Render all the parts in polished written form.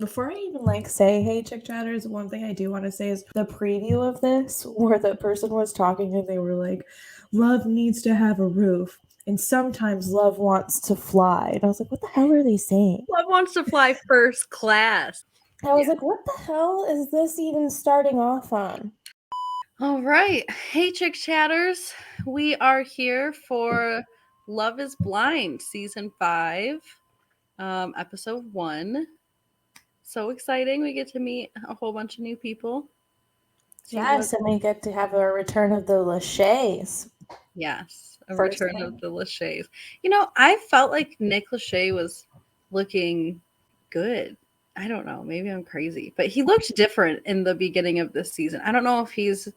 Before I even say, hey, chick chatters, one thing I do want to say is the preview of this where the person was talking and they were like, love needs to have a roof and sometimes love wants to fly. And I was like, what the hell are they saying? Love wants to fly first class. I was like, what the hell is this even starting off on? All right. Hey, chick chatters. We are here for Love is Blind, season 5, episode 1. So exciting. We get to meet a whole bunch of new people. Yes, and we get to have a return of the Lachey's. Yes, a return of the Lachey's. You know, I felt like Nick Lachey was looking good. I don't know. Maybe I'm crazy. But he looked different in the beginning of this season. I don't know if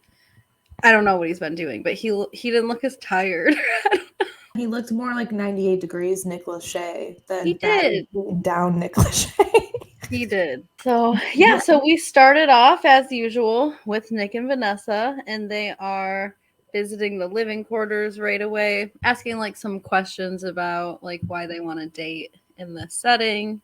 I don't know what he's been doing, but he didn't look as tired. He looked more like 98 Degrees Nick Lachey than he did. Down Nick Lachey. He did. So, yeah, so we started off as usual with Nick and Vanessa, and they are visiting the living quarters right away, asking some questions about why they want to date in this setting.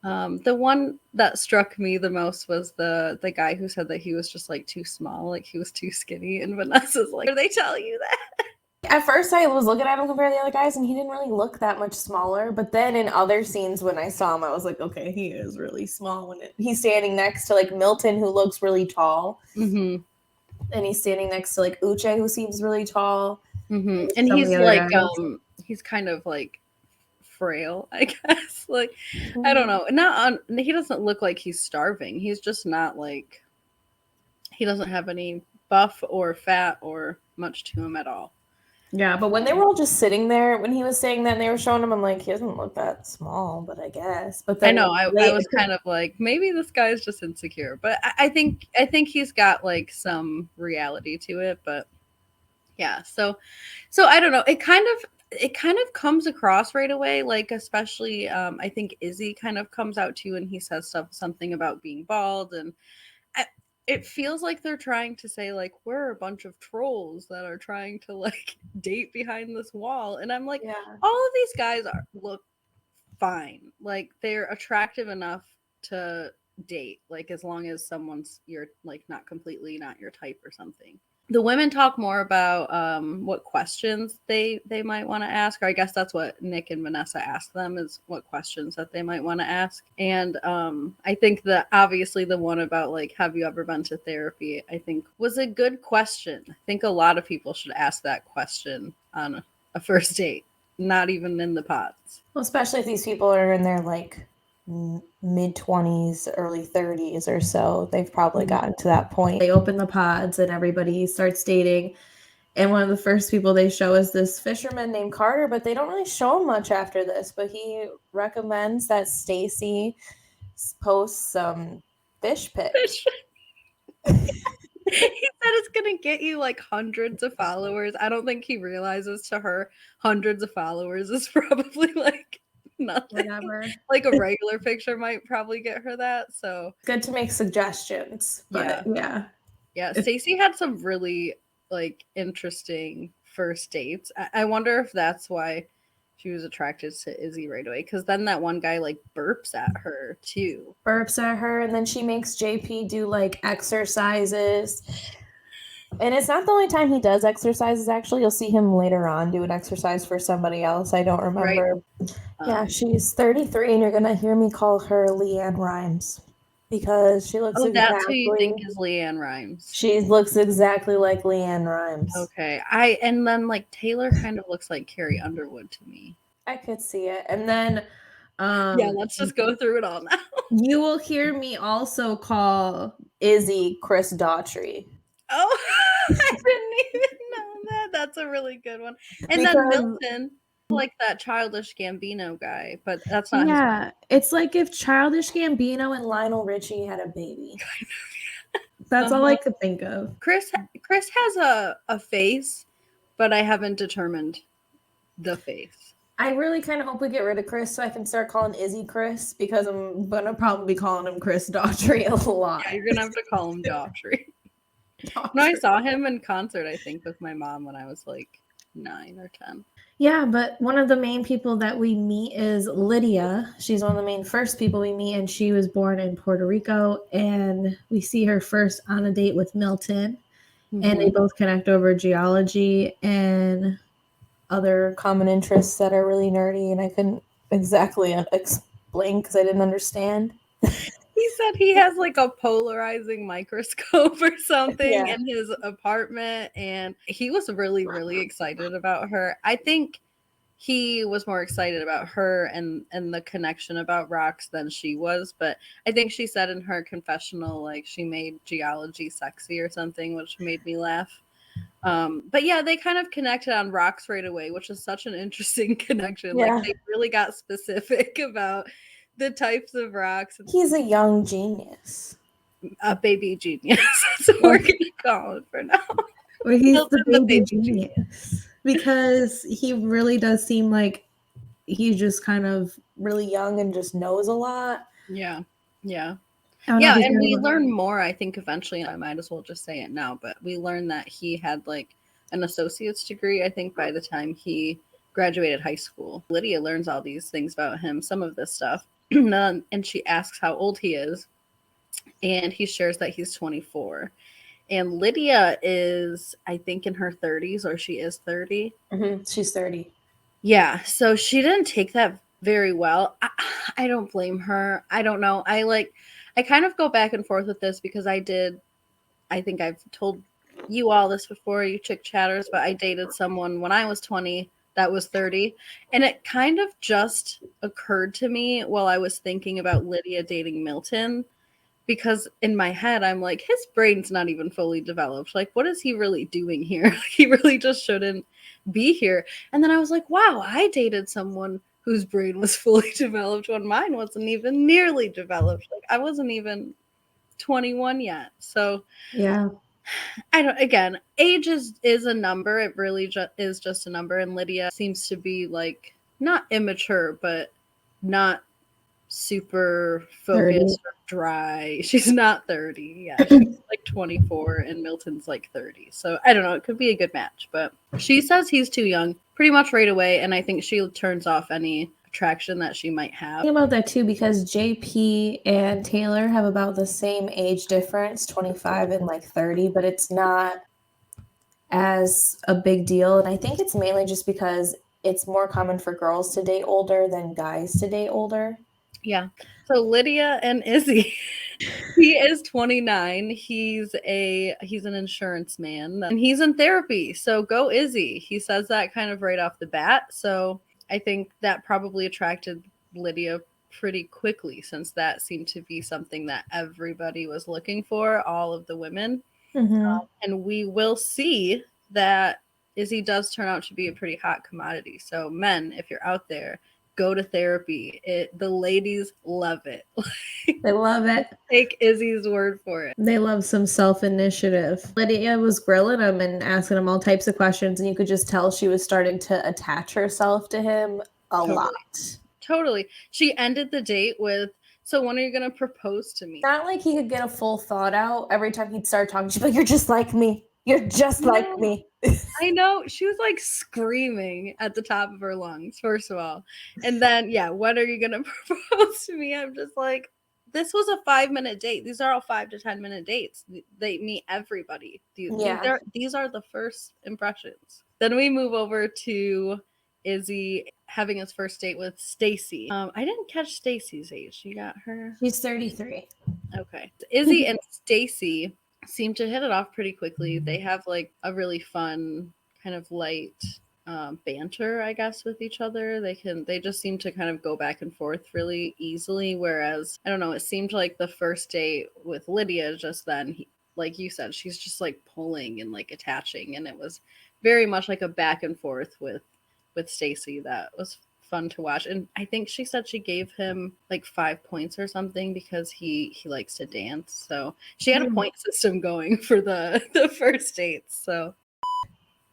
The one that struck me the most was the guy who said that he was just too small, he was too skinny, and Vanessa's like, "Did they tell you that?" At first, I was looking at him compared to the other guys, and he didn't really look that much smaller. But then in other scenes, when I saw him, I was like, okay, he is really small. When he's standing next to Milton, who looks really tall, and he's standing next to Uche, who seems really tall, and he's he's kind of frail, I guess. I don't know. He doesn't look like he's starving. He's just not he doesn't have any buff or fat or much to him at all. Yeah, but when they were all just sitting there, when he was saying that and they were showing him, I'm like, he doesn't look that small, but I guess. But then I know, I was kind of maybe this guy's just insecure, but I think he's got some reality to it. But yeah, so I don't know. It kind of comes across right away, especially I think Izzy kind of comes out too, and he says something about being bald, and it feels like they're trying to say we're a bunch of trolls that are trying to date behind this wall, and I'm like, all of these guys look fine, they're attractive enough to date, as long as someone's you're not completely not your type or something. The women talk more about what questions they might want to ask, or I guess that's what Nick and Vanessa asked them, is what questions that they might want to ask. And I think that obviously the one about have you ever been to therapy, I think was a good question. I think a lot of people should ask that question on a first date, not even in the pods. Well, especially if these people are in their mid-20s, early 30s or so. They've probably gotten to that point. They open the pods and everybody starts dating. And one of the first people they show is this fisherman named Carter, but they don't really show him much after this. But he recommends that Stacy posts some fish pics. He said it's gonna get you hundreds of followers. I don't think he realizes to her hundreds of followers is probably nothing. Whatever. A regular picture might probably get her that. So good to make suggestions. But yeah. Stacy had some really interesting first dates. I wonder if that's why she was attracted to Izzy right away, because then that one guy burps at her too. Burps at her, and then she makes JP do exercises. And it's not the only time he does exercises, actually. You'll see him later on do an exercise for somebody else. I don't remember. Right. Yeah, she's 33, and you're going to hear me call her Leanne Rimes. Because she looks exactly... that's who you think is Leanne Rimes. She looks exactly like Leanne Rimes. Okay. And then Taylor kind of looks like Carrie Underwood to me. I could see it. And then yeah, let's just go through it all now. You will hear me also call Izzy Chris Daughtry. Oh, I didn't even know that. That's a really good one. And then Milton, that Childish Gambino guy, but that's not. Yeah, it's if Childish Gambino and Lionel Richie had a baby. That's all I could think of. Chris has a face, but I haven't determined the face. I really kind of hope we get rid of Chris so I can start calling Izzy Chris, because I'm going to probably be calling him Chris Daughtry a lot. Yeah, you're going to have to call him Daughtry. No, I saw him in concert, I think, with my mom when I was 9 or 10. Yeah, but one of the main people that we meet is Lydia. She's one of the main first people we meet, and she was born in Puerto Rico. And we see her first on a date with Milton, and they both connect over geology and other common interests that are really nerdy, and I couldn't exactly explain because I didn't understand. He said he has like a polarizing microscope or something Yeah. in his apartment, and he was really, really excited about her. I think he was more excited about her and the connection about rocks than she was, but I think she said in her confessional like she made geology sexy or something, which made me laugh. But yeah, they kind of connected on rocks right away, which is such an interesting connection. Yeah. Like they really got specific about the types of rocks. He's a young genius. A baby genius. That's what we're gonna call it for now. Well, he's the Milton baby genius because he really does seem like he's just kind of really young and just knows a lot. Yeah, yeah. I don't know Yeah, if he's and gonna we look- learn more, I think, eventually. I might as well just say it now, but we learned that he had like an associate's degree, I think, by the time he graduated high school. Lydia learns all these things about him, some of this stuff, and she asks how old he is, and he shares that he's 24. And Lydia is, I think, in her 30s, or she is 30. She's 30. Yeah, so she didn't take that very well. I don't blame her. I don't know. I kind of go back and forth with this because I think I've told you all this before, you chick chatters, but I dated someone when I was 20 that was 30. And it kind of just occurred to me while I was thinking about Lydia dating Milton, because in my head, I'm like, his brain's not even fully developed. Like, what is he really doing here? He really just shouldn't be here. And then I was like, wow, I dated someone whose brain was fully developed when mine wasn't even nearly developed. Like, I wasn't even 21 yet. So Yeah. I don't, again, age is a number. It really is just a number. And Lydia seems to be like not immature, but not super 30. focused or dry. She's not 30. Yeah, she's like 24 and Milton's like 30. So I don't know. It could be a good match, but she says he's too young pretty much right away. And I think she turns off any attraction that she might have. Think about that too because JP and Taylor have about the same age difference, 25 and like 30, but it's not as a big deal. And I think it's mainly just because it's more common for girls to date older than guys to date older. Yeah. So Lydia and Izzy. He is 29. He's an insurance man and he's in therapy. So go Izzy. He says that kind of right off the bat. So I think that probably attracted Lydia pretty quickly, since that seemed to be something that everybody was looking for, all of the women. And we will see that Izzy does turn out to be a pretty hot commodity. So men, if you're out there, go to therapy. The ladies love it. They love it. Take Izzy's word for it. They love some self-initiative. Lydia was grilling him and asking him all types of questions, and you could just tell she was starting to attach herself to him a lot. Totally. She ended the date with, so when are you going to propose to me? Not like he could get a full thought out. Every time he'd start talking, she'd be like, "You're just like me. You're just like me." I know. She was like screaming at the top of her lungs, first of all. And then, yeah, when are you going to propose to me? I'm just like, this was a 5-minute date. These are all 5 to 10-minute dates. They meet everybody. These are the first impressions. Then we move over to Izzy having his first date with Stacy. I didn't catch Stacy's age. You got her? She's 33. Okay. Izzy and Stacy seem to hit it off pretty quickly. They have like a really fun kind of light banter, I guess, with each other. They just seem to kind of go back and forth really easily. Whereas, I don't know, it seemed like the first date with Lydia, just then, like you said, she's just like pulling and like attaching, and it was very much like a back and forth with Stacy that was fun to watch. And I think she said she gave him like 5 points or something because he likes to dance. So she had a point system going for the first dates. So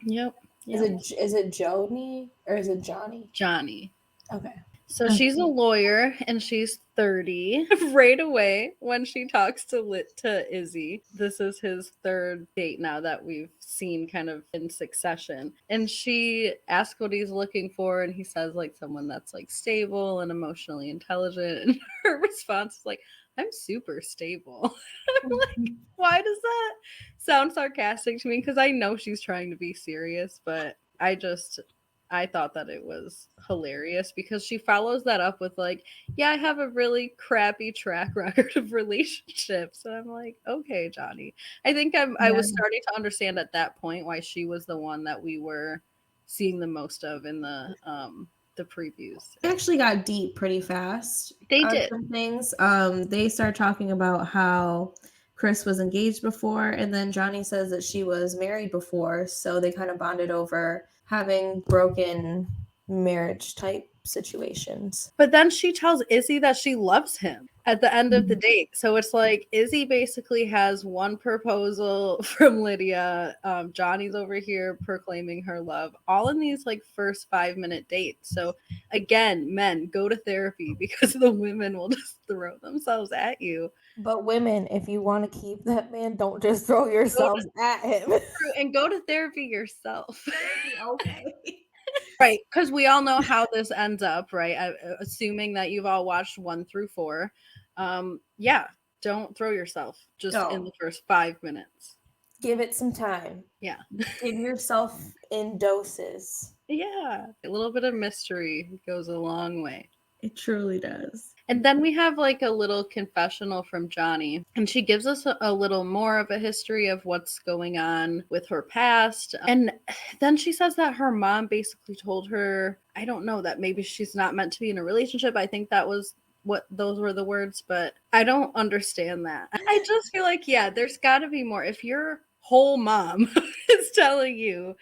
yep. Is it Joni or is it Johnny? Johnny. Okay. So she's a lawyer and she's 30 right away when she talks to Izzy. This is his third date now that we've seen kind of in succession. And she asks what he's looking for and he says like someone that's like stable and emotionally intelligent. And her response is like, I'm super stable. I'm like, why does that sound sarcastic to me? Because I know she's trying to be serious, but I thought that it was hilarious because she follows that up with like, yeah, I have a really crappy track record of relationships. And I'm like, okay, Johnny. I think I was starting to understand at that point why she was the one that we were seeing the most of in the previews. They actually got deep pretty fast. They did. Some things. They start talking about how Chris was engaged before, and then Johnny says that she was married before, so they kind of bonded over having broken marriage type situations. But then she tells Izzy that she loves him at the end of the date. So it's like Izzy basically has one proposal from Lydia. Johnny's over here proclaiming her love, all in these like first 5-minute dates. So again, men, go to therapy because the women will just throw themselves at you. But women, if you want to keep that man, don't just throw yourselves at him. And go to therapy yourself. Okay. Right, because we all know how this ends up, right? Assuming that you've all watched 1 through 4. Yeah, don't throw yourself just in the first 5 minutes. Give it some time. Yeah. Give yourself in doses. Yeah, a little bit of mystery goes a long way. It truly does. And then we have like a little confessional from Johnny, and she gives us a little more of a history of what's going on with her past. And then she says that her mom basically told her, I don't know, that maybe she's not meant to be in a relationship. I think that was what those were the words, but I don't understand that. I just feel like, yeah, there's got to be more. If your whole mom is telling you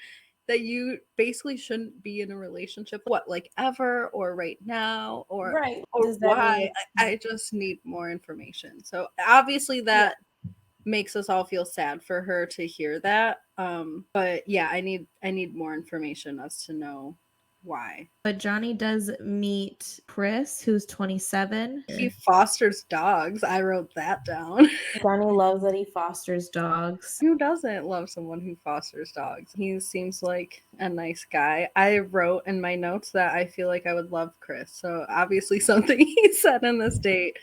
that you basically shouldn't be in a relationship, what, like ever or right now or, right. or why? I just need more information. So obviously that makes us all feel sad for her to hear that. But yeah, I need more information as to know why. But Johnny does meet Chris, who's 27. He fosters dogs. I wrote that down. Johnny loves that he fosters dogs. Who doesn't love someone who fosters dogs? He seems like a nice guy. I wrote in my notes that I feel like I would love Chris. So obviously something he said in this date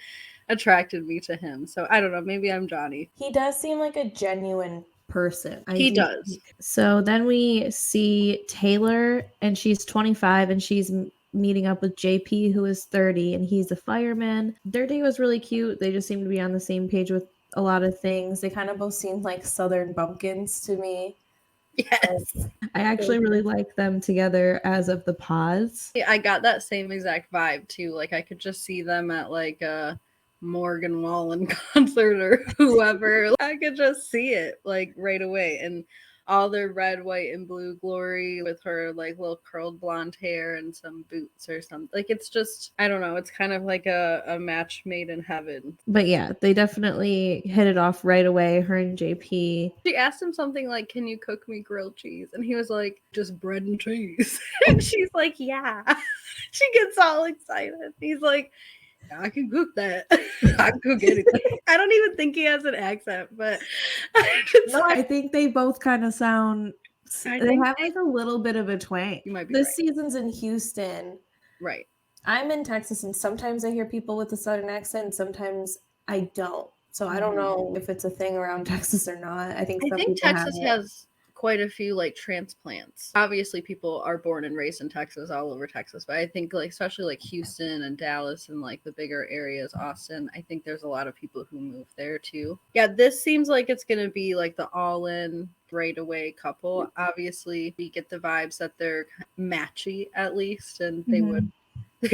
attracted me to him. So I don't know. Maybe I'm Johnny. He does seem like a genuine person. He does. So then we see Taylor, and she's 25, and she's meeting up with JP, who is 30, and he's a fireman. Their date was really cute. They just seem to be on the same page with a lot of things. They kind of both seemed like Southern bumpkins to me. Yes. I actually really like them together as of the pause. Yeah, I got that same exact vibe too. Like I could just see them at like a Morgan Wallen concert or whoever. I could just see it like right away. And all their red, white, and blue glory with her like little curled blonde hair and some boots or something. Like it's just, I don't know, it's kind of like a match made in heaven. But yeah, they definitely hit it off right away, her and JP. She asked him something like, can you cook me grilled cheese? And he was like, just bread and cheese. And she's like, yeah. She gets all excited. He's like, I can cook that. I can cook anything. I don't even think he has an accent, but I think they both kind of sound. They have like a little bit of a twang. You might be this right. Season's in Houston. Right. I'm in Texas, and sometimes I hear people with a Southern accent, and sometimes I don't. So I don't know if it's a thing around Texas or not. I think Texas has quite a few like transplants. Obviously people are born and raised in Texas, all over Texas, but I think like especially like Houston and Dallas and like the bigger areas, Austin, I think there's a lot of people who move there too. Yeah, this seems like it's gonna be like the all-in right away couple. Obviously we get the vibes that they're matchy at least, and they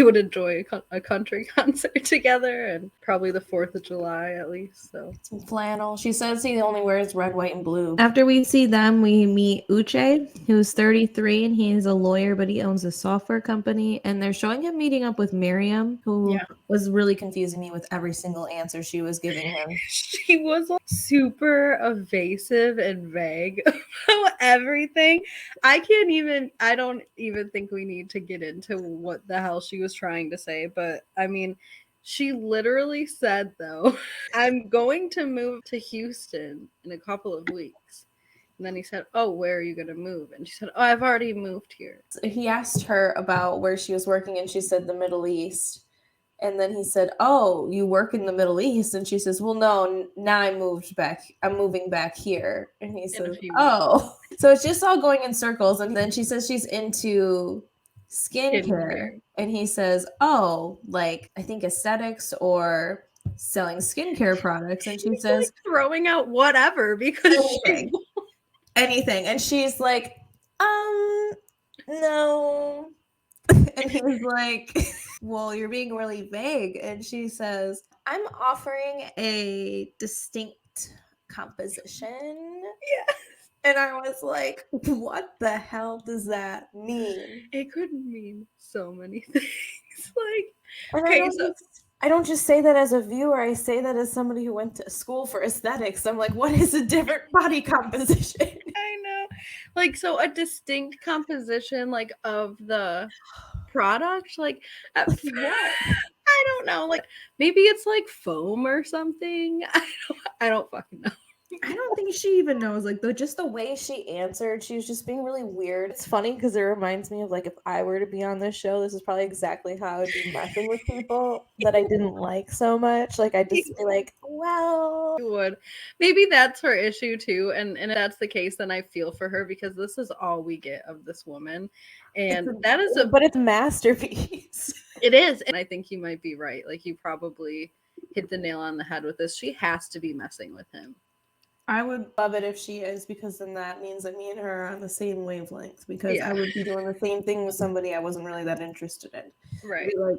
would enjoy a country concert together, and probably the 4th of July at least. So some flannel. She says he only wears red, white, and blue. After we see them, we meet Uche, who's 33, and he's a lawyer, but he owns a software company. And they're showing him meeting up with Miriam, who was really confusing me with every single answer she was giving him. She was like, super evasive and vague about everything. I don't even think we need to get into what the hell she she was trying to say, but I mean, she literally said, though, I'm going to move to Houston in a couple of weeks. And then he said, oh, where are you going to move? And she said, oh, I've already moved here. He asked her about where she was working, and she said the Middle East. And then he said, oh, you work in the Middle East? And she says, well, no, now I'm moving back here. And he says, oh. So it's just all going in circles. And then she says she's into skincare. And he says, oh, like, I think aesthetics or selling skincare products. And she says, like throwing out whatever because anything. And she's like, no. And he was like, well, you're being really vague. And she says, I'm offering a distinct composition. Yes. And I was like, what the hell does that mean? It could mean so many things. Like, okay, I don't just say that as a viewer. I say that as somebody who went to school for aesthetics. I'm like, what is a different body composition? I know. Like, so a distinct composition, like, of the product? Like, what? I don't know. Like, maybe it's like foam or something. I don't fucking know. I don't think she even knows. Like, just the way she answered, she was just being really weird. It's funny because it reminds me of, like, if I were to be on this show, this is probably exactly how I would be messing with people that I didn't like so much. Like, I'd just be like, well. You would. Maybe that's her issue, too. And if that's the case, then I feel for her because this is all we get of this woman. And that is but it's a masterpiece. It is. And I think you might be right. Like, you probably hit the nail on the head with this. She has to be messing with him. I would love it if she is, because then that means that me and her are on the same wavelength, because I would be doing the same thing with somebody I wasn't really that interested in. Right. I'd be like,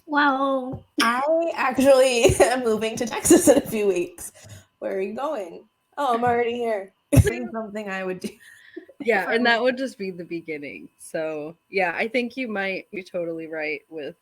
well, I actually am moving to Texas in a few weeks. Where are you going? Oh, I'm already here. Something I would do. Yeah, and that would just be the beginning. So yeah, I think you might be totally right with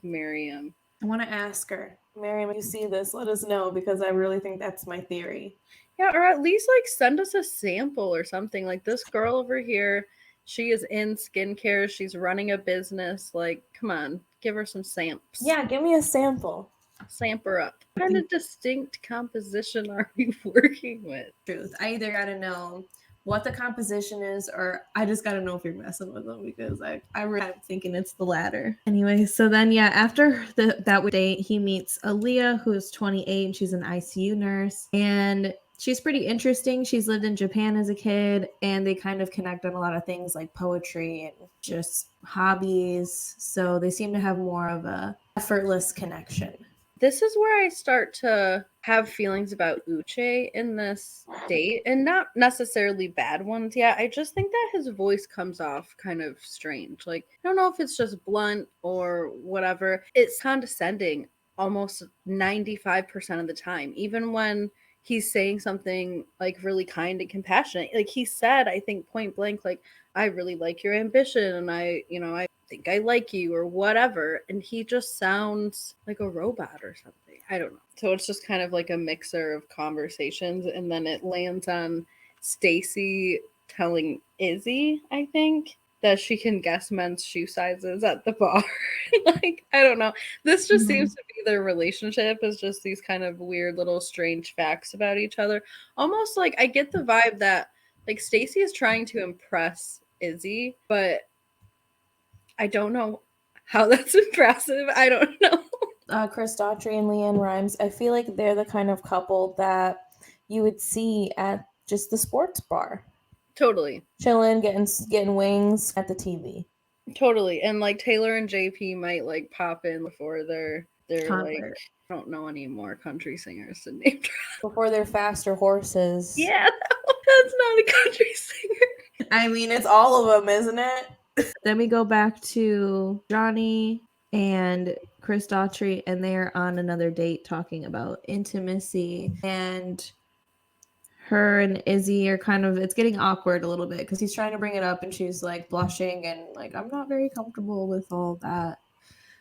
Miriam. I want to ask her, Miriam, if you see this, let us know, because I really think that's my theory. Yeah, or at least like send us a sample or something. Like, this girl over here, she is in skincare, she's running a business. Like, come on, give her some samps. Yeah, give me a sample. Samp her up. What kind of distinct composition are we working with? Truth. I either gotta know what the composition is, or I just gotta know if you're messing with them, because I really am thinking it's the latter. Anyway, so then after that date, he meets Aaliyah, who is 28, and she's an ICU nurse, and she's pretty interesting. She's lived in Japan as a kid, and they kind of connect on a lot of things like poetry and just hobbies. So they seem to have more of a effortless connection. This is where I start to have feelings about Uche in this date, and not necessarily bad ones. Yeah, I just think that his voice comes off kind of strange. Like, I don't know if it's just blunt or whatever. It's condescending almost 95% of the time, even when he's saying something like really kind and compassionate. Like, he said, I think point blank, like, I really like your ambition, and I think I like you, or whatever. And he just sounds like a robot or something. I don't know. So it's just kind of like a mixer of conversations, and then it lands on Stacy telling Izzy, I think, that she can guess men's shoe sizes at the bar. Like, I don't know. This just seems to be their relationship, is just these kind of weird little strange facts about each other. Almost like I get the vibe that like Stacy is trying to impress Izzy, but I don't know how that's impressive. I don't know. Chris Daughtry and Leanne Rimes, I feel like they're the kind of couple that you would see at just the sports bar. Totally. Chilling, getting wings at the TV. Totally. And like Taylor and JP might like pop in before they're Concert. Like, I don't know any more country singers to name drop. Before they're faster horses. Yeah, that's not a country singer. I mean, it's all of them, isn't it? Then we go back to Johnny and Chris Daughtry, and they're on another date talking about intimacy, and her and Izzy are kind of, it's getting awkward a little bit because he's trying to bring it up and she's like blushing and like, I'm not very comfortable with all that.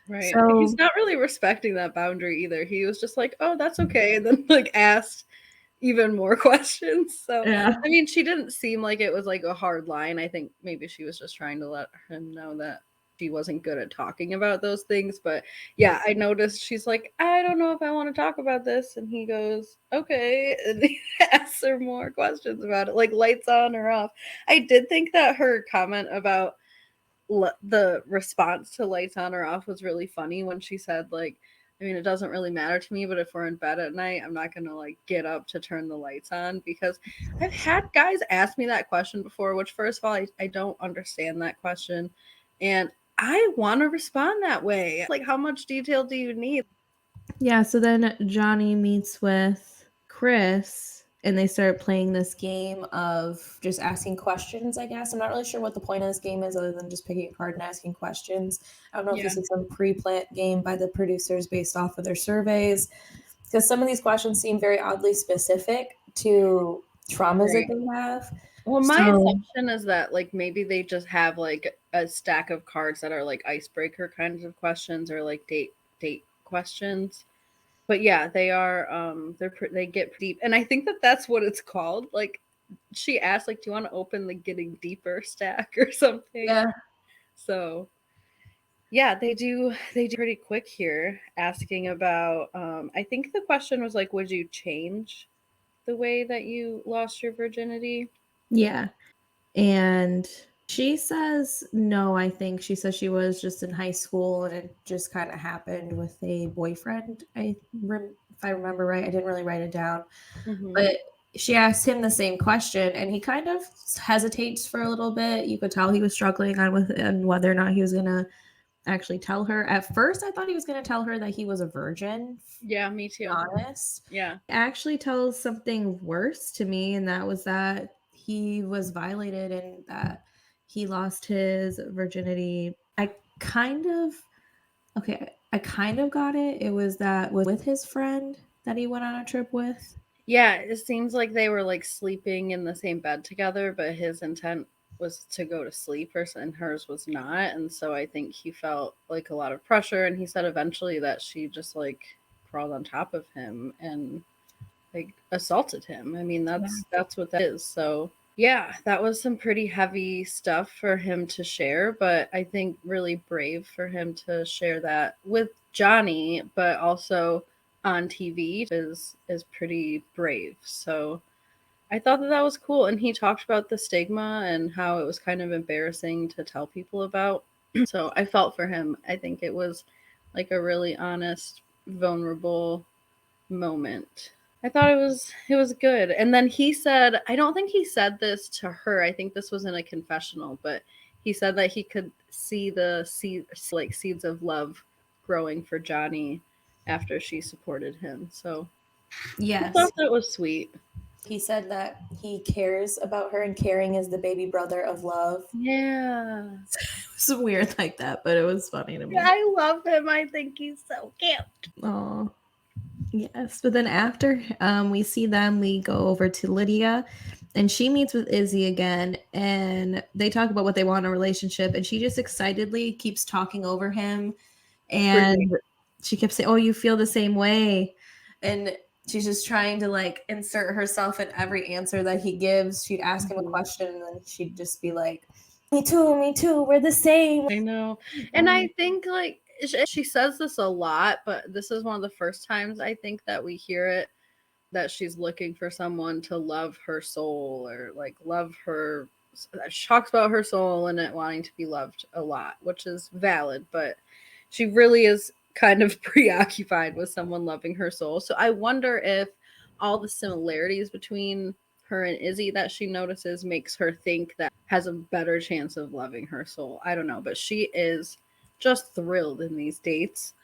Right. So, he's not really respecting that boundary either. He was just like, oh, that's okay. And then like asked even more questions. So, yeah. I mean, she didn't seem like it was like a hard line. I think maybe she was just trying to let him know that she wasn't good at talking about those things. But yeah, I noticed she's like, I don't know if I want to talk about this. And he goes, okay. And he asks her more questions about it, like lights on or off. I did think that her comment about the response to lights on or off was really funny when she said, like, I mean, it doesn't really matter to me, but if we're in bed at night, I'm not gonna like get up to turn the lights on, because I've had guys ask me that question before, which first of all, I don't understand that question. And I want to respond that way. Like, how much detail do you need? Yeah, so then Johnny meets with Chris and they start playing this game of just asking questions, I guess. I'm not really sure what the point of this game is other than just picking a card and asking questions. I don't know if Yeah, this is some pre-planned game by the producers based off of their surveys, because some of these questions seem very oddly specific to traumas that right. they have. Well, my So, assumption is that like maybe they just have like a stack of cards that are like icebreaker kinds of questions, or like date questions. But yeah, they are they get deep, and I think that that's what it's called. Like, she asked, like, do you want to open the getting deeper stack or something? yeah. So yeah, they do pretty quick here, asking about I think the question was like, would you change the way that you lost your virginity? Yeah. And she says no, I think. She says she was just in high school and it just kind of happened with a boyfriend. If I remember right, I didn't really write it down. Mm-hmm. But she asked him the same question and he kind of hesitates for a little bit. You could tell he was struggling on whether or not he was going to actually tell her. At first, I thought he was going to tell her that he was a virgin, Yeah, me to be too. honest. Yeah. Actually tells something worse to me, and that was that he was violated and that he lost his virginity. Kind of I kind of got it. It was that with his friend that he went on a trip with. Yeah, it seems like they were like sleeping in the same bed together, but his intent was to go to sleep, and hers was not. And so I think he felt like a lot of pressure. And he said eventually that she just like crawled on top of him and like assaulted him. I mean, Yeah. that's what that is. So yeah, that was some pretty heavy stuff for him to share, but I think really brave for him to share that with Johnny, but also on TV is pretty brave. So I thought that that was cool, and he talked about the stigma and how it was kind of embarrassing to tell people about. So I felt for him. I think it was like a really honest, vulnerable moment. I thought it was good. And then he said, I don't think he said this to her. I think this was in a confessional, but he said that he could see the seeds of love growing for Johnny after she supported him. So I Yes. thought that was sweet. He said that he cares about her and caring is the baby brother of love. Yeah. It's weird like that, but it was funny to Yeah, me. I love him. I think he's so cute. Oh, yes. But then after we see them, we go over to Lydia and she meets with Izzy again and they talk about what they want in a relationship. And she just excitedly keeps talking over him. Brittany. And she kept saying, oh, you feel the same way. And she's just trying to like insert herself in every answer that he gives. She'd ask him a Mhm. question and then she'd just be like, me too, we're the same. I know. And I think like she says this a lot, but this is one of the first times I think that we hear it, that she's looking for someone to love her soul, or like love her. She talks about her soul and it wanting to be loved a lot, which is valid, but she really is kind of preoccupied with someone loving her soul. So I wonder if all the similarities between her and Izzy that she notices makes her think that has a better chance of loving her soul. I don't know, but she is just thrilled in these dates.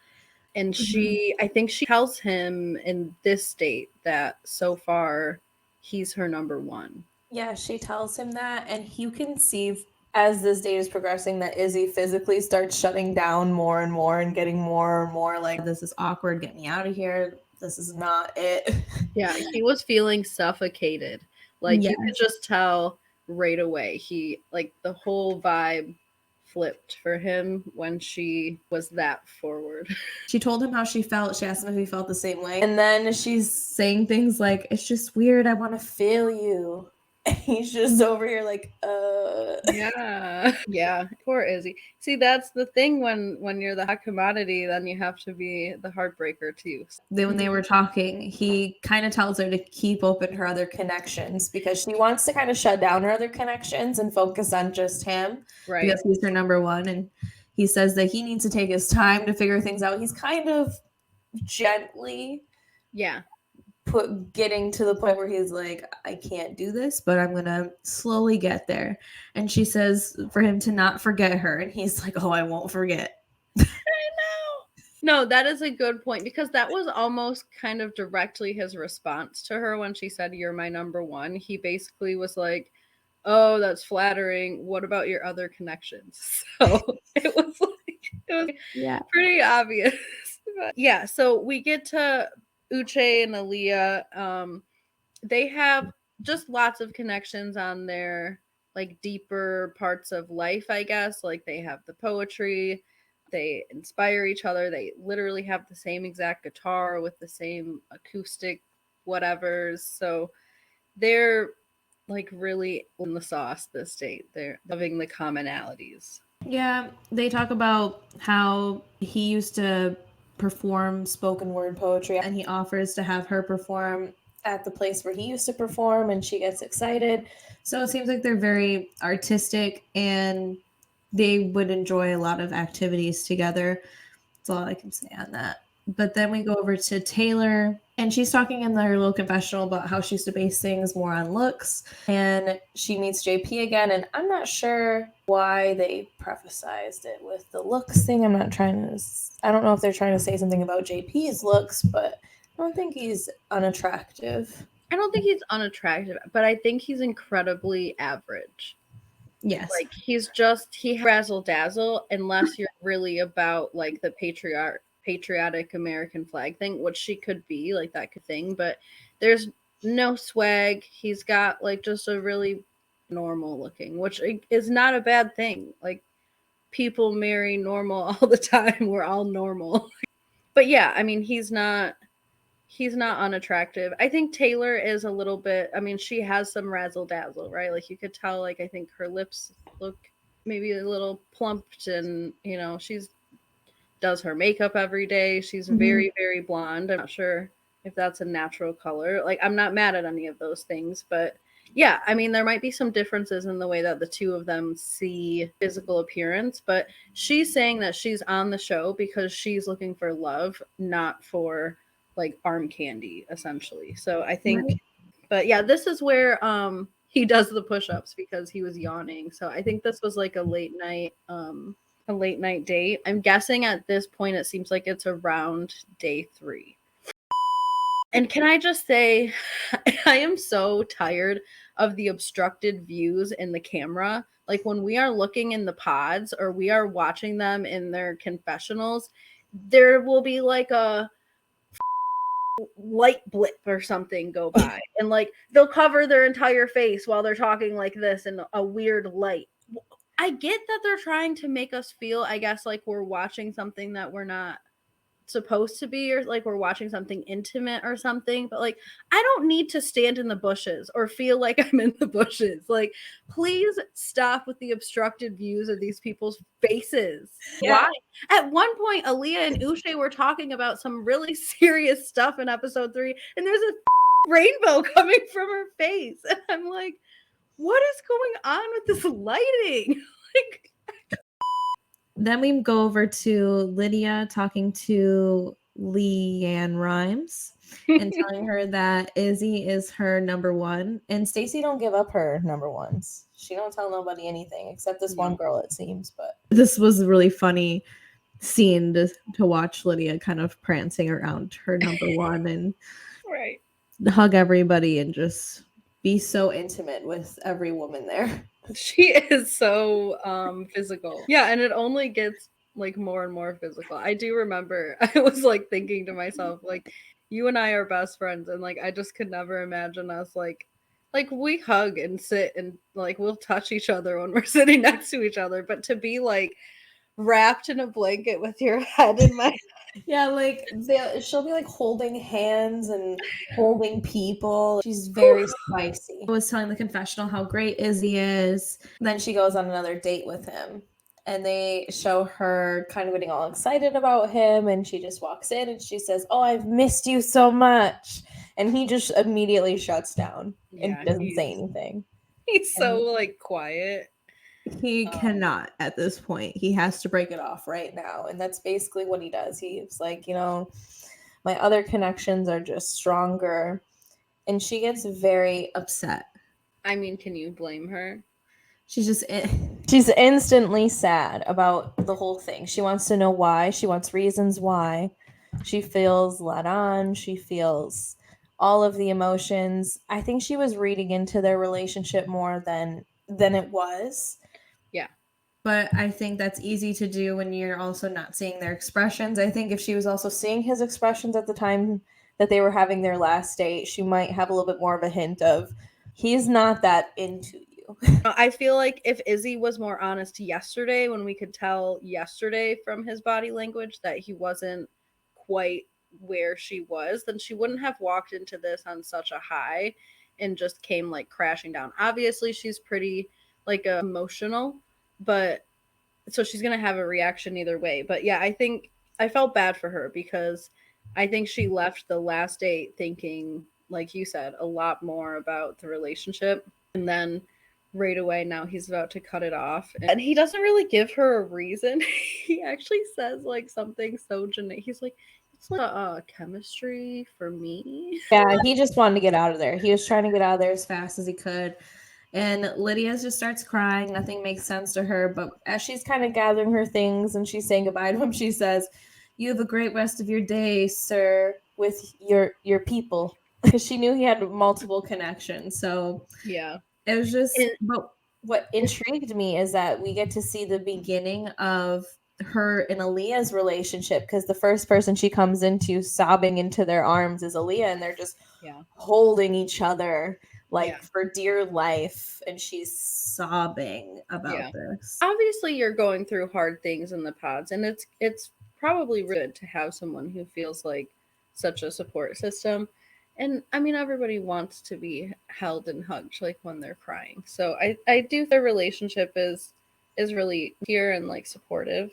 And Mhm. I think she tells him in this date that so far he's her number one. Yeah, she tells him that, and you can see as this date is progressing that Izzy physically starts shutting down more and more and getting more and more like, this is awkward, get me out of here. This is not it. Yeah, he was feeling suffocated. Like you could Yes. just tell right away. He like the whole vibe flipped for him when she was that forward. She told him how she felt. She asked him if he felt the same way. And then she's saying things like, it's just weird. I want to feel you. And he's just over here like, Yeah, poor Izzy. See, that's the thing when you're the hot commodity, then you have to be the heartbreaker too. Then when they were talking, he kind of tells her to keep open her other connections because she wants to kind of shut down her other connections and focus on just him, Right. because he's her number one. And he says that he needs to take his time to figure things out. He's kind of gently getting to the point where he's like, I can't do this, but I'm gonna slowly get there. And she says for him to not forget her, and he's like, oh, I won't forget. I know. No, that is a good point, because that was almost kind of directly his response to her when she said, you're my number one. He basically was like, oh, that's flattering. What about your other connections? So it was pretty obvious. But yeah, so we get to Uche and Aaliyah. They have just lots of connections on their like deeper parts of life, I guess. Like they have the poetry, they inspire each other. They literally have the same exact guitar with the same acoustic whatevers. So they're like really in the sauce this date. They're loving the commonalities. Yeah, they talk about how he used to perform spoken word poetry, and he offers to have her perform at the place where he used to perform, and she gets excited. So it seems like they're very artistic and they would enjoy a lot of activities together. That's all I can say on that. But then we go over to Taylor, and she's talking in her little confessional about how she used to base things more on looks. And she meets JP again, and I'm not sure why they prefacized it with the looks thing. I don't know if they're trying to say something about JP's looks, but I don't think he's unattractive. I don't think he's unattractive, but I think he's incredibly average. Yes. Like he razzle dazzle, unless you're really about like the patriotic American flag thing, which she could be, like that could thing, but there's no swag. He's got like just a really normal looking, which is not a bad thing. Like people marry normal all the time. We're all normal. But yeah, I mean, he's not unattractive. I think Taylor is a little bit, I mean, she has some razzle dazzle, right? Like you could tell, like, I think her lips look maybe a little plumped, and, you know, she's does her makeup every day. She's very, very blonde. I'm not sure if that's a natural color. Like, I'm not mad at any of those things, but yeah, I mean, there might be some differences in the way that the two of them see physical appearance, but she's saying that she's on the show because she's looking for love, not for like arm candy, essentially. So I think, but yeah, this is where he does the push-ups because he was yawning. So I think this was like a late night date. I'm guessing at this point it seems like it's around day 3. And can I just say, I am so tired of the obstructed views in the camera. Like when we are looking in the pods or we are watching them in their confessionals, there will be like a light blip or something go by, and like they'll cover their entire face while they're talking like this in a weird light. I get that they're trying to make us feel, I guess, like we're watching something that we're not supposed to be, or like we're watching something intimate or something, but like I don't need to stand in the bushes or feel like I'm in the bushes. Like, please stop with the obstructed views of these people's faces. Why? At one point Aaliyah and Uche were talking about some really serious stuff in episode 3, and there's a rainbow coming from her face, and I'm like, what is going on with this lighting? Like, then we go over to Lydia talking to Leanne Rhymes and telling her that Izzy is her number one, and Stacy don't give up her number ones. She don't tell nobody anything except this one girl, it seems. But this was a really funny scene to watch Lydia kind of prancing around her number one and hug everybody and just be so intimate with every woman there. She is so physical. Yeah, and it only gets like more and more physical. I do remember I was like thinking to myself, like, you and I are best friends, and like I just could never imagine us like we hug and sit and like we'll touch each other when we're sitting next to each other, but to be like wrapped in a blanket with your head in my Yeah, like she'll be like holding hands and holding people. She's very spicy. I was telling the confessional how great Izzy is. Then she goes on another date with him. And they show her kind of getting all excited about him. And she just walks in and she says, "Oh, I've missed you so much." And he just immediately shuts down and Yeah, doesn't say anything. he's so And like quiet. he cannot at this point. He has to break it off right now. And that's basically what he does. He's like, my other connections are just stronger. And she gets very upset. I mean, can you blame her? She's instantly sad about the whole thing. She wants to know why. She wants reasons why. She feels led on. She feels all of the emotions. I think she was reading into their relationship more than it was. Yeah. But I think that's easy to do when you're also not seeing their expressions. I think if she was also seeing his expressions at the time that they were having their last date, she might have a little bit more of a hint of he's not that into you. I feel like if Izzy was more honest yesterday, when we could tell yesterday from his body language that he wasn't quite where she was, then she wouldn't have walked into this on such a high and just came like crashing down. Obviously, she's pretty like emotional, but so she's going to have a reaction either way. But yeah, I think I felt bad for her because I think she left the last date thinking, like you said, a lot more about the relationship. And then right away, now he's about to cut it off. And he doesn't really give her a reason. He actually says like something so generic. He's like, it's like chemistry for me. Yeah, he just wanted to get out of there. He was trying to get out of there as fast as he could. And Lydia just starts crying. Nothing makes sense to her. But as she's kind of gathering her things and she's saying goodbye to him, she says, "You have a great rest of your day, sir, with your people." Because she knew he had multiple connections. So Yeah. it was just, And but what intrigued me is that we get to see the beginning of her and Aaliyah's relationship because the first person she comes into sobbing into their arms is Aaliyah, and they're just yeah. holding each other like Yeah. for dear life, and she's sobbing about Yeah. this. Obviously you're going through hard things in the pods, and it's probably good to have someone who feels like such a support system. And I mean, everybody wants to be held and hugged like when they're crying. So I do their relationship is really here and like supportive,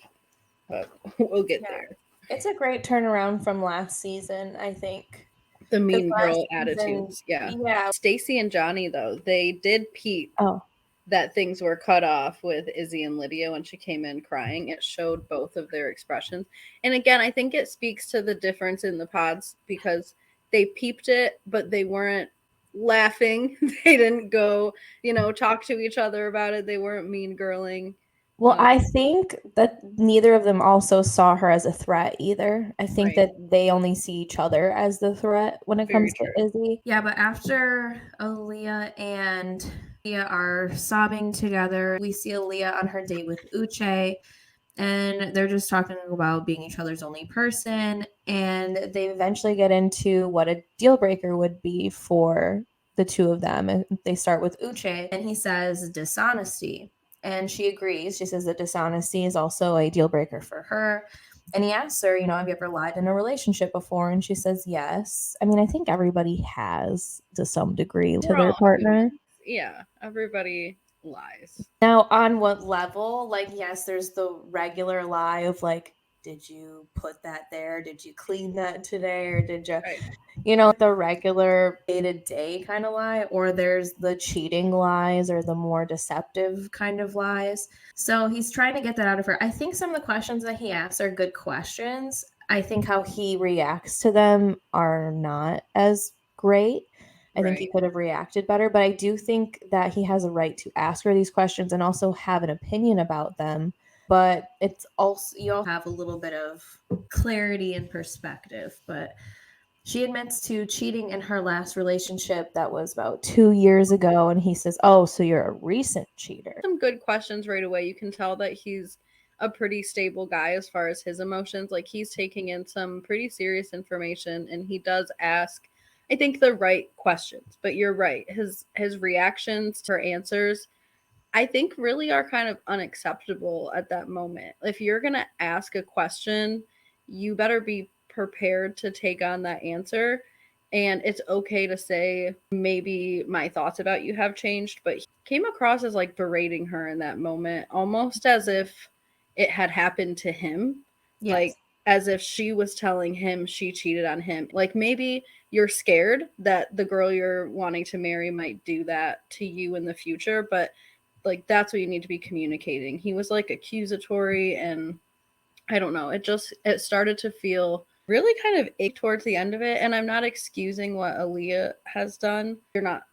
but we'll get Yeah. there. It's a great turnaround from last season, I think. The Because mean last girl season, attitudes. Yeah. yeah. Stacy and Johnny though, they did peep Oh, that things were cut off with Izzy and Lydia when she came in crying. It showed both of their expressions. And again, I think it speaks to the difference in the pods because they peeped it, but they weren't laughing. They didn't go, talk to each other about it. They weren't mean girling. well, I think that neither of them also saw her as a threat either. I think Right. that they only see each other as the threat when it Very comes to true. Izzy. Yeah, but after Aaliyah and Leah are sobbing together, we see Aaliyah on her date with Uche, and they're just talking about being each other's only person. And they eventually get into what a deal breaker would be for the two of them. And they start with Uche, and he says dishonesty. And she agrees. She says that dishonesty is also a deal breaker for her. And he asks her, have you ever lied in a relationship before? And she says yes. I mean, I think everybody has to some degree to We're their all partner. humans. Yeah. Everybody lies. Now, on what level? Like, yes, there's the regular lie of like, did you put that there? Did you clean that today? Or did you, Right. the regular day to day kind of lie? Or there's the cheating lies or the more deceptive kind of lies. So he's trying to get that out of her. I think some of the questions that he asks are good questions. I think how he reacts to them are not as great. I think he Right. could have reacted better, but I do think that he has a right to ask her these questions and also have an opinion about them. But it's also, you all have a little bit of clarity and perspective. But she admits to cheating in her last relationship that was about 2 years ago. And he says, "Oh, so you're a recent cheater." Some good questions right away. You can tell that he's a pretty stable guy as far as his emotions. Like he's taking in some pretty serious information, and he does ask, I think, the right questions. But you're right. His reactions to her answers, I think, really are kind of unacceptable at that moment. If you're gonna ask a question you better be prepared to take on that answer. And it's okay to say, maybe my thoughts about you have changed, but he came across as like berating her in that moment, almost as if it had happened to him. Yes. Like, as if she was telling him she cheated on him. Like, maybe you're scared that the girl you're wanting to marry might do that to you in the future, but like, that's what you need to be communicating. He was like accusatory, and I don't know. It started to feel really kind of ick towards the end of it. And I'm not excusing what Aaliyah has done.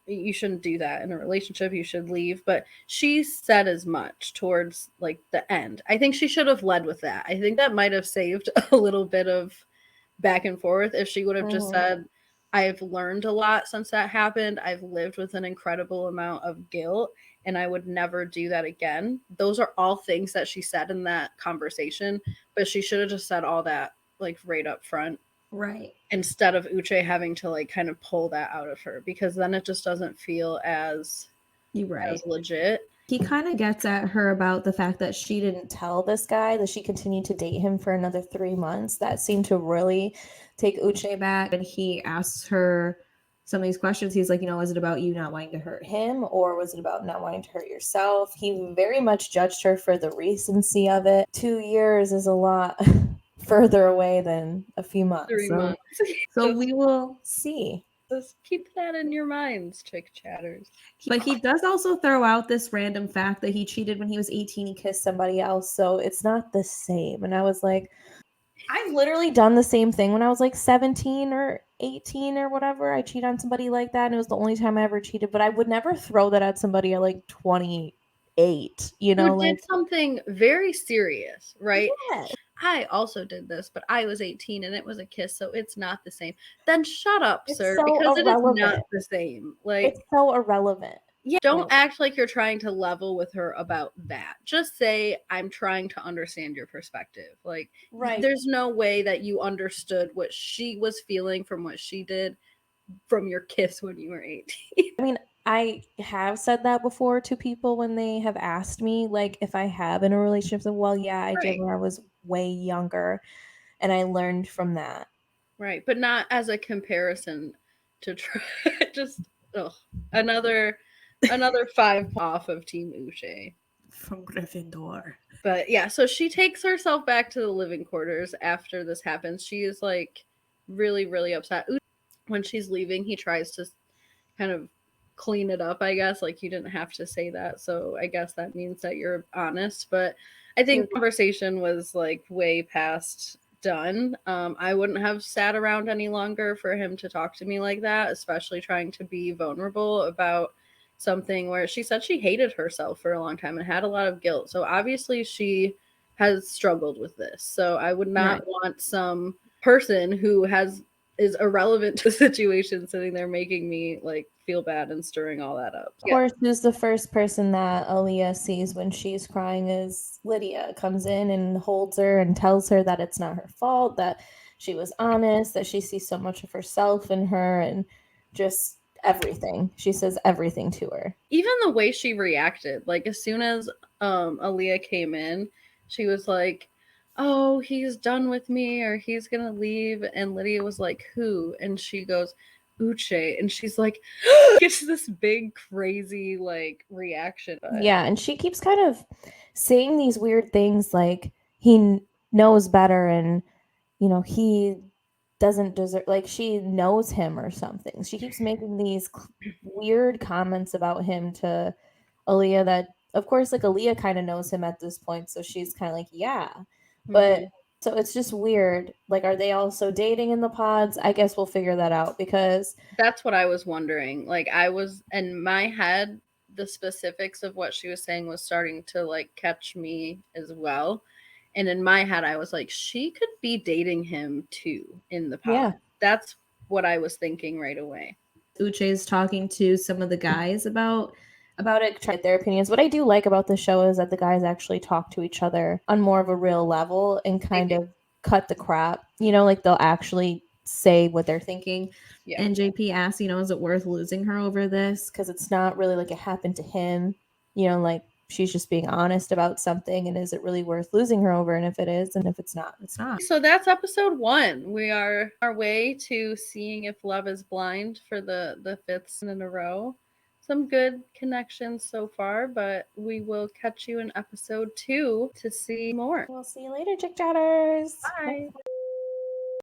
You shouldn't do that in a relationship. You should leave. But she said as much towards like the end. I think she should have led with that. I think that might have saved a little bit of back and forth if she would have just said, I've learned a lot since that happened. I've lived with an incredible amount of guilt, and I would never do that again. Those are all things that she said in that conversation, but she should have just said all that like right up front. Right. Instead of Uche having to like kind of pull that out of her, because then it just doesn't feel as legit. He kind of gets at her about the fact that she didn't tell this guy that she continued to date him for another 3 months. That seemed to really take Uche back. And he asks her some of these questions. He's like, is it about you not wanting to hurt him, or was it about not wanting to hurt yourself? He very much judged her for the recency of it. 2 years is a lot further away than a few months. 3 months. So we will see. Just keep that in your minds, chick chatters. But he does also throw out this random fact that he cheated when he was 18. He kissed somebody else, so it's not the same. And I was like, I've literally done the same thing when I was like 17 or 18 or whatever. I cheated on somebody like that, and it was the only time I ever cheated. But I would never throw that at somebody at like 28, Who did something very serious, right? Yes. I also did this, but I was 18 and it was a kiss, so it's not the same. Then shut up, sir, because it is not the same. Like, it's so irrelevant. Yeah, don't act like you're trying to level with her about that. Just say, I'm trying to understand your perspective. Like, there's no way that you understood what she was feeling from what she did from your kiss when you were 18. I mean, I have said that before to people when they have asked me, like, if I have in a relationship. And well, yeah, I did when I was way younger, and I learned from that. Right, but not as a comparison to try. Just another 5 off of Team Uche from Gryffindor. But yeah, so she takes herself back to the living quarters after this happens. She is like really, really upset. When she's leaving, he tries to kind of clean it up, I guess. Like, you didn't have to say that, so I guess that means that you're honest. But I think the conversation was like way past done. I wouldn't have sat around any longer for him to talk to me like that, especially trying to be vulnerable about something where she said she hated herself for a long time and had a lot of guilt. So obviously she has struggled with this. So I would not want some person who is irrelevant to the situation sitting there making me like feel bad and stirring all that up. Of course, who's the first person that Aaliyah sees when she's crying is Lydia. Comes in and holds her and tells her that it's not her fault, that she was honest, that she sees so much of herself in her, and just everything. She says everything to her. Even the way she reacted, like as soon as Aaliyah came in, she was like, oh, he's done with me, or he's gonna leave. And Lydia was like, who? And she goes, Uche. And she's like, it's this big crazy like reaction. Yeah, and she keeps kind of saying these weird things like he knows better, and he doesn't deserve, like, she knows him or something. She keeps making these weird comments about him to Aaliyah that, of course, like, Aaliyah kind of knows him at this point, so she's kind of like, yeah. But so it's just weird. Like, are they also dating in the pods? I guess we'll figure that out, because that's what I was wondering. Like, I was in my head, the specifics of what she was saying was starting to like catch me as well. And in my head, I was like, she could be dating him too in the pod. Yeah. That's what I was thinking right away. Uche is talking to some of the guys about it, try their opinions. What I do like about the show is that the guys actually talk to each other on more of a real level and kind of cut the crap. Like, they'll actually say what they're thinking. Yeah. And JP asks, is it worth losing her over this? Because it's not really like it happened to him. Like, she's just being honest about something, and is it really worth losing her over? And if it is, and if it's not, it's not. So that's episode 1. We are our way to seeing if love is blind for the 5th season in a row. Some good connections so far, but we will catch you in episode 2 to see more. We'll see you later, Chick Chatters. Bye.